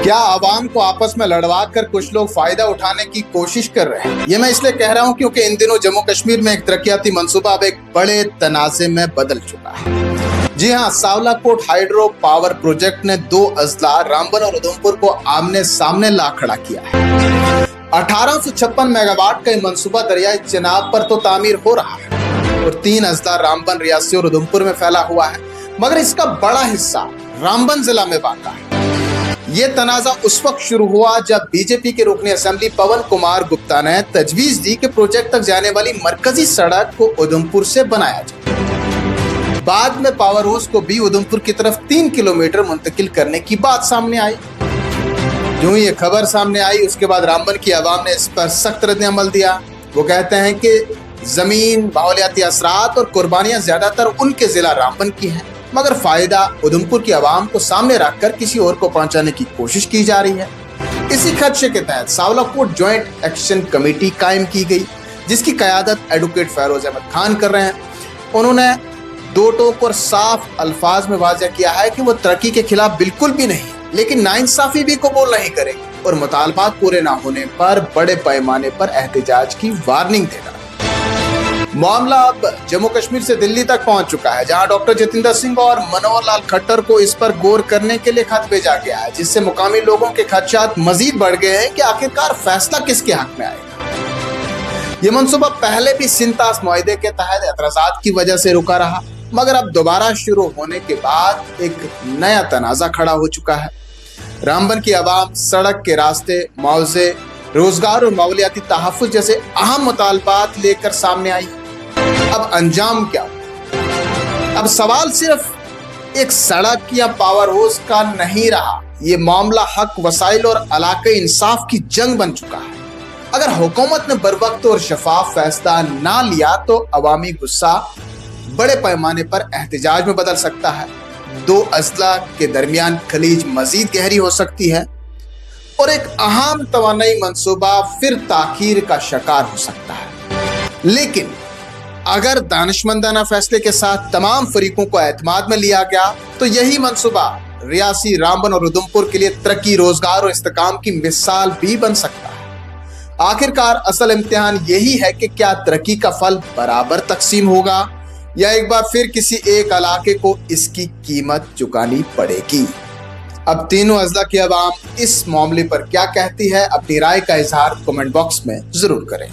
क्या आवाम को आपस में लड़वा कर कुछ लोग फायदा उठाने की कोशिश कर रहे हैं? ये मैं इसलिए कह रहा हूं क्योंकि इन दिनों जम्मू कश्मीर में एक तरक्याती मंसूबा अब एक बड़े तनाज़े में बदल चुका है। जी हाँ, सावलाकोट हाइड्रो पावर प्रोजेक्ट ने दो अजला रामबन और उधमपुर को आमने सामने ला खड़ा किया है। 1856 मेगावाट का मंसूबा दरियाई चिनाब पर तो तामीर हो रहा है और 3 अजला रामबन, रियासी और उधमपुर में फैला हुआ है, मगर इसका बड़ा हिस्सा रामबन जिला में वाक़ा है। ये तनाजा उस वक्त शुरू हुआ जब बीजेपी के रुकने असेंबली पवन कुमार गुप्ता ने तजवीज दी कि प्रोजेक्ट तक जाने वाली मरकजी सड़क को उधमपुर से बनाया जाए। बाद में पावर हाउस को भी उधमपुर की तरफ 3 किलोमीटर मुंतकिल करने की बात सामने आई। जो ये खबर सामने आई उसके बाद रामबन की आवाम ने इस पर सख्त रद्द-ए-अमल दिया। वो कहते हैं कि जमीन, माहौलियाती असरात और कुर्बानियां ज्यादातर उनके जिला रामबन की हैं, मगर फायदा उधमपुर की आवाम को सामने रखकर किसी और को पहुंचाने की कोशिश की जा रही है। इसी खदशे के तहत सावलाकोट ज्वाइंट एक्शन कमेटी कायम की गई, जिसकी क़यादत एडवोकेट फेरोज अहमद खान कर रहे हैं। उन्होंने दो टोक और साफ अल्फाज में वाज़ेह किया है कि वो तरक्की के खिलाफ बिल्कुल भी नहीं, लेकिन नाइंसाफी भी कबूल नहीं करेंगे और मुतालबात पूरे ना होने पर बड़े पैमाने पर एहतजाज की वार्निंग देगा। मामला अब जम्मू कश्मीर से दिल्ली तक पहुंच चुका है, जहां डॉक्टर जितेंद्र सिंह और मनोहर लाल खट्टर को इस पर गौर करने के लिए खत भेजा गया है, जिससे मुकामी लोगों के खदशात मजीद बढ़ गए हैं कि आखिरकार फैसला किसके हक में आएगा। ये मंसूबा पहले भी सिंतास मुआहदे के तहत एतराजात की वजह से रुका रहा, मगर अब दोबारा शुरू होने के बाद एक नया तनाजा खड़ा हो चुका है। रामबन की आवाम सड़क के रास्ते, मुआवजे, रोजगार और माहौलियाती तहफ़्फ़ुज़ जैसे अहम मुतालबात लेकर सामने आई। अब अंजाम क्या हो? अब सवाल सिर्फ एक सड़क या पावर हाउस का नहीं रहा, ये मामला हक, वसाइल और इलाके इंसाफ की जंग बन चुका है। अगर हुकूमत ने बरवक्त और शफाफ फैसला ना लिया तो अवामी गुस्सा बड़े पैमाने पर एहतजाज में बदल सकता है। दो अजला के दरमियान खलीज मजीद गहरी हो सकती है और एक अहम तवानाई मंसूबा फिर ताखीर का शिकार हो सकता है। लेकिन अगर दानिशमंदाना फैसले के साथ तमाम फरीकों को एतमाद में लिया गया तो यही मंसूबा रियासी, रामबन और उधमपुर के लिए तरक्की, रोजगार और इस्तेकाम की मिसाल भी बन सकता है। आखिरकार असल इम्तिहान यही है कि क्या तरक्की का फल बराबर तकसीम होगा या एक बार फिर किसी एक इलाके को इसकी कीमत चुकानी पड़ेगी। अब तीनों अजला की आवाम इस मामले पर क्या कहती है, अपनी राय का इजहार कमेंट बॉक्स में जरूर करें।